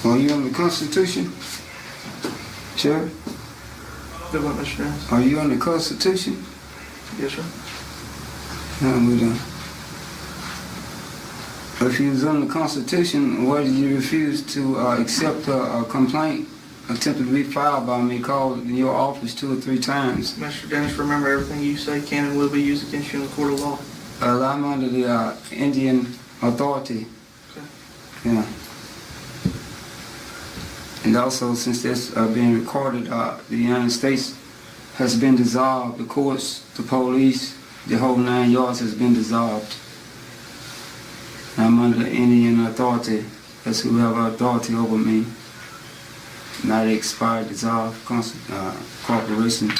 Are you on the Constitution, Sheriff? Good one, Mr. Jones. Are you on the Constitution? Yes, sir. If you was on the Constitution, why did you refuse to accept a complaint attempted to be filed by me, called your office 2 or 3 times? Mr. Dennis, remember everything you say can and will be used against you in the court of law. I'm under the Indian authority. Okay. Yeah. And also, since this being recorded, the United States has been dissolved. The courts, the police, the whole 9 yards has been dissolved. I'm under Indian authority. That's who have authority over me. Not expired, dissolved corporation.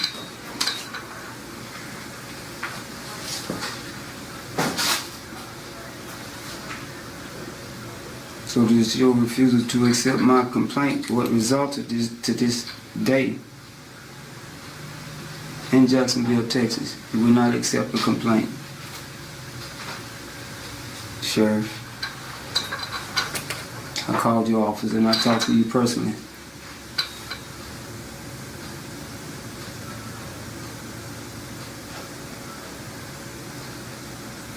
So this your refusal to accept my complaint, what resulted to this day in Jacksonville, Texas. You will not accept a complaint. Sheriff, I called your office and I talked to you personally.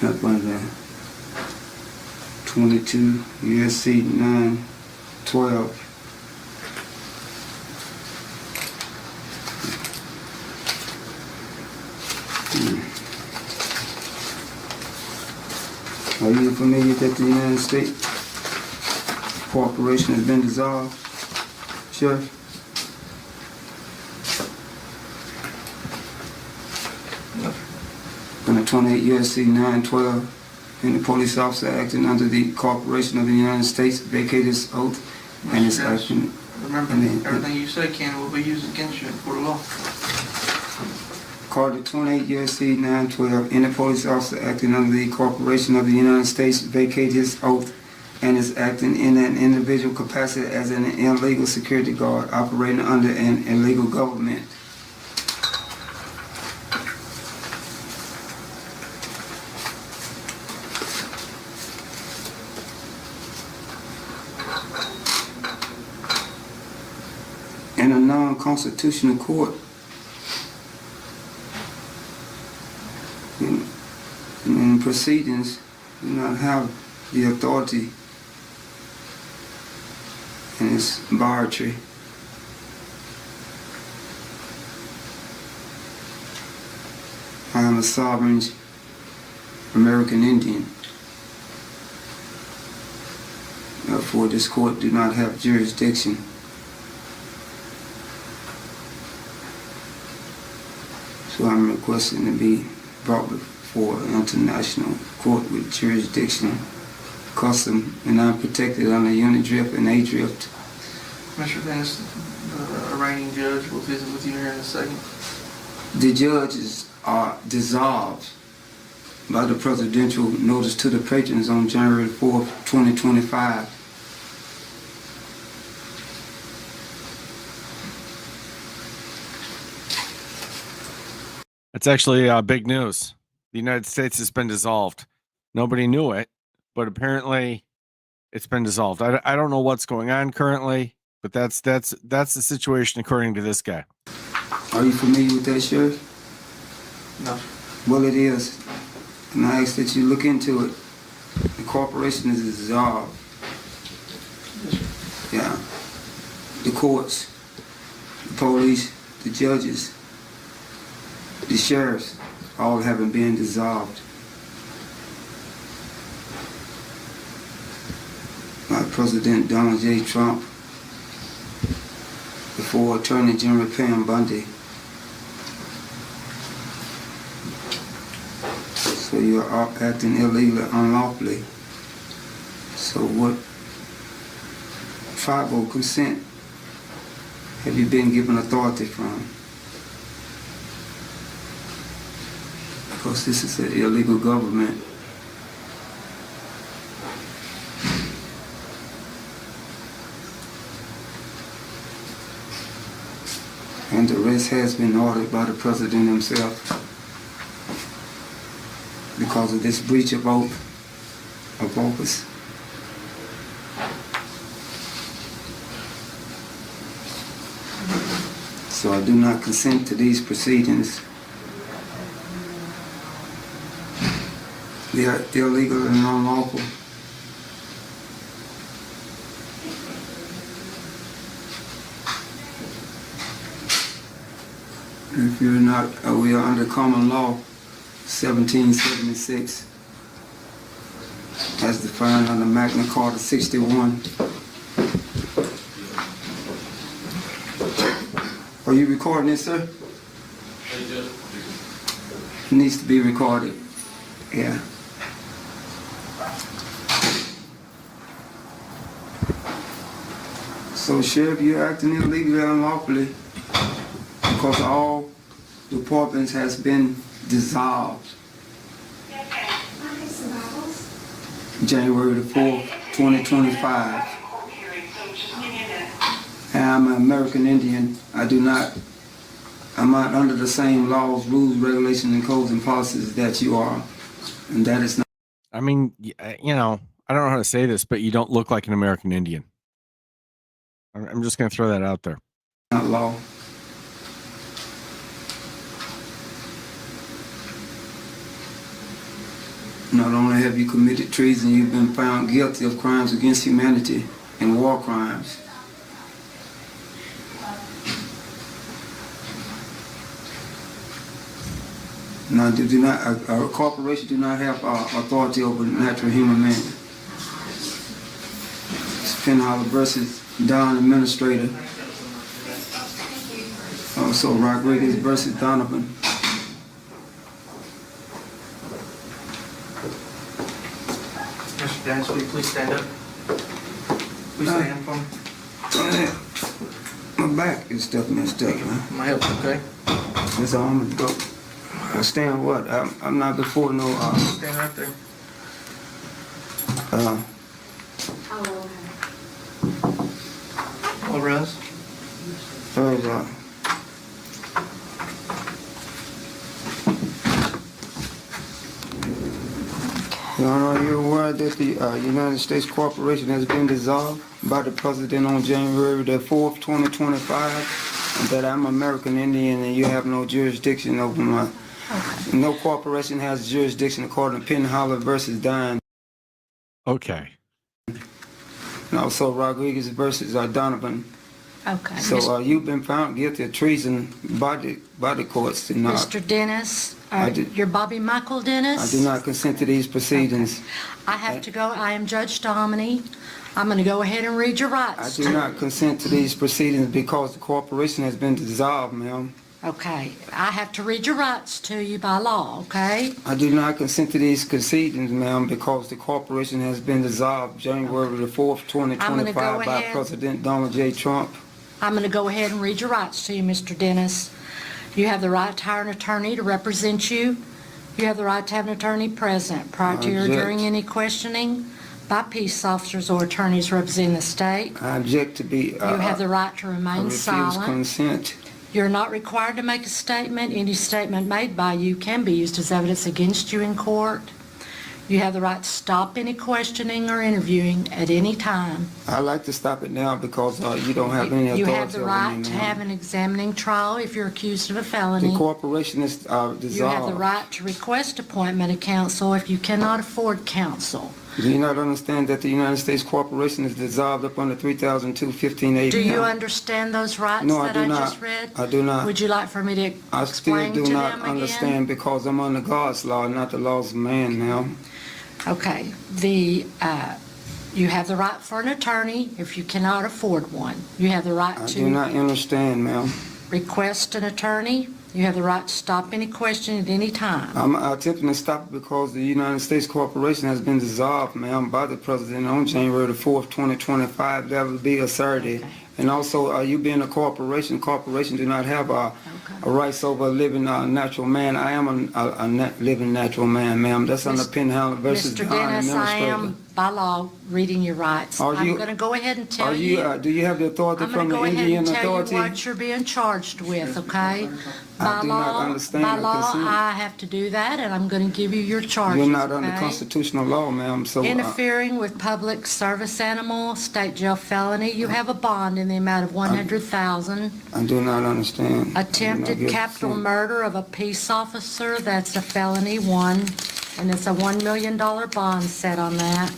Up under 22 USC 912. Are you familiar that the United States corporation has been dissolved, Sheriff? Under 28 USC 912, and the police officer acting under the corporation of the United States vacated his oath and his action. Remember, everything you say can and will be used against you in the court of law. Carter 28 USC 912, and the police officer acting under the corporation of the United States vacated his oath and is acting in an individual capacity as an illegal security guard operating under an illegal government. In a non-constitutional court, in proceedings, do not have the authority, and it's arbitrary. I am a sovereign American Indian. Therefore, this court do not have jurisdiction. So I'm requesting to be brought before an international court with jurisdiction, custom, and I'm protected under unit drift and A drift. Mr. Dennis, the arraigning judge will visit with you here in a second. The judges are dissolved by the presidential notice to the patrons on January 4th, 2025. It's actually big news. The United States has been dissolved. Nobody knew it, but apparently it's been dissolved. I don't know what's going on currently, but that's the situation according to this guy. Are you familiar with that, Sheriff? No. Well, it is. And I ask that you look into it. The corporation is dissolved. Yeah. The courts, the police, the judges, the sheriffs, all haven't been dissolved. By President Donald J. Trump, before Attorney General Pam Bundy. So you're acting illegally, unlawfully. So what tribal consent have you been given authority from? Because this is an illegal government. And the rest has been ordered by the President himself because of this breach of oath of office. So I do not consent to these proceedings. They are illegal and unlawful. If you're not, we are under common law 1776 as defined under Magna Carta 61. Are you recording this, sir? It needs to be recorded. Yeah. So, Sheriff, you're acting illegally and unlawfully because all departments has been dissolved. January the 4th, 2025. And I'm an American Indian. I'm not under the same laws, rules, regulations, and codes and policies that you are. And that is not. I mean, I don't know how to say this, but you don't look like an American Indian. I'm just going to throw that out there. Not law. Not only have you committed treason, you've been found guilty of crimes against humanity and war crimes. Now, a corporation do not have authority over natural human man. It's Penhollow versus Don Administrator. Also, Rodriguez versus Donovan. Mr. Dennis, will you please stand up? Please stand for me. My back is stuff messed up, man. My help, okay? That's all I'm gonna go. I stand what? I'm not before no. Stand right there. All rise. Your Honor, are you aware that the United States Corporation has been dissolved by the President on January the 4th, 2025, and that I'm American Indian and you have no jurisdiction over my... Okay. No corporation has jurisdiction according to Penhollow versus Don. Okay. And also Rodriguez versus Donovan. Okay. So you've been found guilty of treason by the courts. And, Mr. Dennis, you're Bobby Michael Dennis? I do not consent to these proceedings. Okay. I have to go. I am Judge Domini. I'm going to go ahead and read your rights. I do not consent to these proceedings because the corporation has been dissolved, ma'am. Okay. I have to read your rights to you by law, okay? I do not consent to these proceedings, ma'am, because the corporation has been dissolved January the 4th, 2025 by President Donald J. Trump. I'm going to go ahead and read your rights to you, Mr. Dennis. You have the right to hire an attorney to represent you. You have the right to have an attorney present prior to or during any questioning by peace officers or attorneys representing the state. I object to be... you have the right to remain silent. I refuse consent. You're not required to make a statement. Any statement made by you can be used as evidence against you in court. You have the right to stop any questioning or interviewing at any time. I'd like to stop it now because you don't have any authority. You have the right to have an examining trial if you're accused of a felony. The corporation is dissolved. You have the right to request appointment of counsel if you cannot afford counsel. Do you not understand that the United States Corporation is dissolved up under 3002-1580? Do you understand those rights that I just read? I do not. Would you like for me to explain to them again? I still do not understand because I'm under God's law, not the laws of man now. Okay. You have the right for an attorney if you cannot afford one. You have the right to... I do not understand, ma'am. Request an attorney. You have the right to stop any question at any time. I'm attempting to stop it because the United States Corporation has been dissolved, ma'am, by the President on January the 4th, 2025. That will be a Saturday. Okay. And also, you being a corporation do not have a rights over a living natural man. I am a living natural man, ma'am. That's under Penhollow versus Mr. Dennis, I am by law, reading your rights. Are I'm you- going to go ahead and tell Are you, do you have the authority I'm going from to the go ahead Indian and tell you Authority? what you're being charged with, okay? I do not understand By or law, consent. I have to do that, and I'm going to give you your charges, You're not under okay? constitutional law, ma'am, so, Interfering with public service animal, state jail felony, you have a bond in the amount of $100,000. I do not understand. I do not Attempted give capital consent. murder of a peace officer, that's a felony 1, and it's a $1 million bond set on that.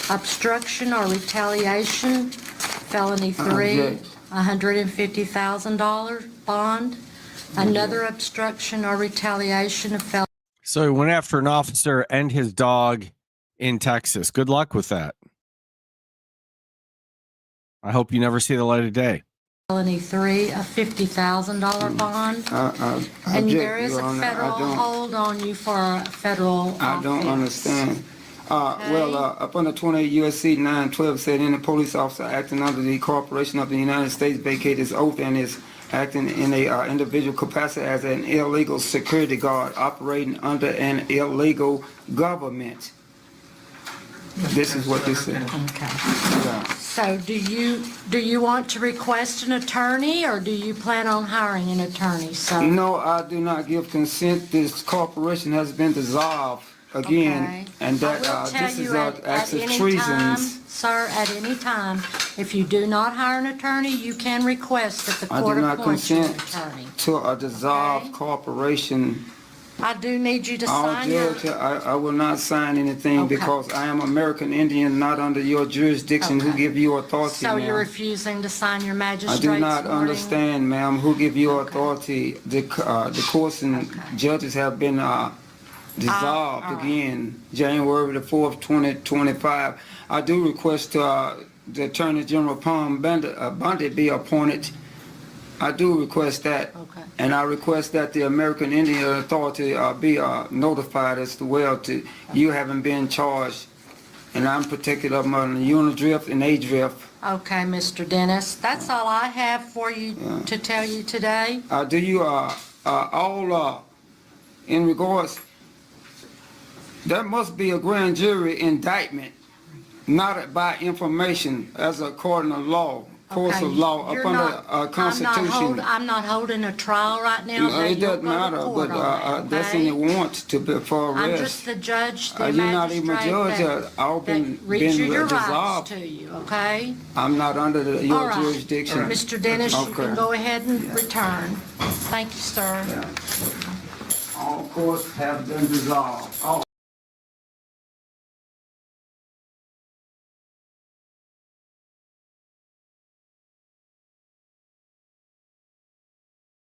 Obstruction or retaliation, felony 3, Object. $150,000 bond. Another obstruction or retaliation of felony. So he went after an officer and his dog in Texas. Good luck with that. I hope you never see the light of day. Felony 3, a $50,000 bond. I And object, there is Your a Honor. federal hold on you for a federal I don't offense. understand. Well, up under 28 U.S.C. 912 said any police officer acting under the corporation of the United States vacate his oath and is acting in a individual capacity as an illegal security guard operating under an illegal government. This is what this says. Okay. Yeah. So do you want to request an attorney, or do you plan on hiring an attorney, sir? No, I do not give consent. This corporation has been dissolved again, Okay. and that I will tell this you is at acts of any time, treasons. sir, at any time, if you do not hire an attorney, you can request that the I court do not appoints you an consent attorney. to a dissolved Okay. corporation. I do need you to I'll sign your... judge, I will not sign anything Okay. because I am American Indian, not under your jurisdiction. Who Okay. give you authority, So you're ma'am? refusing to sign your I magistrate's do not warning? understand, ma'am, who give you Okay. authority. The courts and Okay. judges have been dissolved all right. again, January the 4th, 2025. I do request the Attorney General Palm Bondi be appointed. I do request that. Okay. And I request that the American Indian Authority be notified as well to you having been charged. And I'm protected of my unidrift and A-drift. Okay, Mr. Dennis, that's all I have for you to tell you today. Do you all in regards, there must be a grand jury indictment, not by information as according to law, course Okay, of law, you're up under not- Constitution. I'm not holding a trial right now. No, that it you'll doesn't go to matter, court but on that, that's in the okay? warrant to be for I'm arrest. just the judge, the You're not even a magistrate judge. All that been reads you your rights dissolved. to you, okay? I'm not under All your right. jurisdiction. Mr. Dennis, you Okay. can go ahead and return. Thank you, sir. All courts have been dissolved. All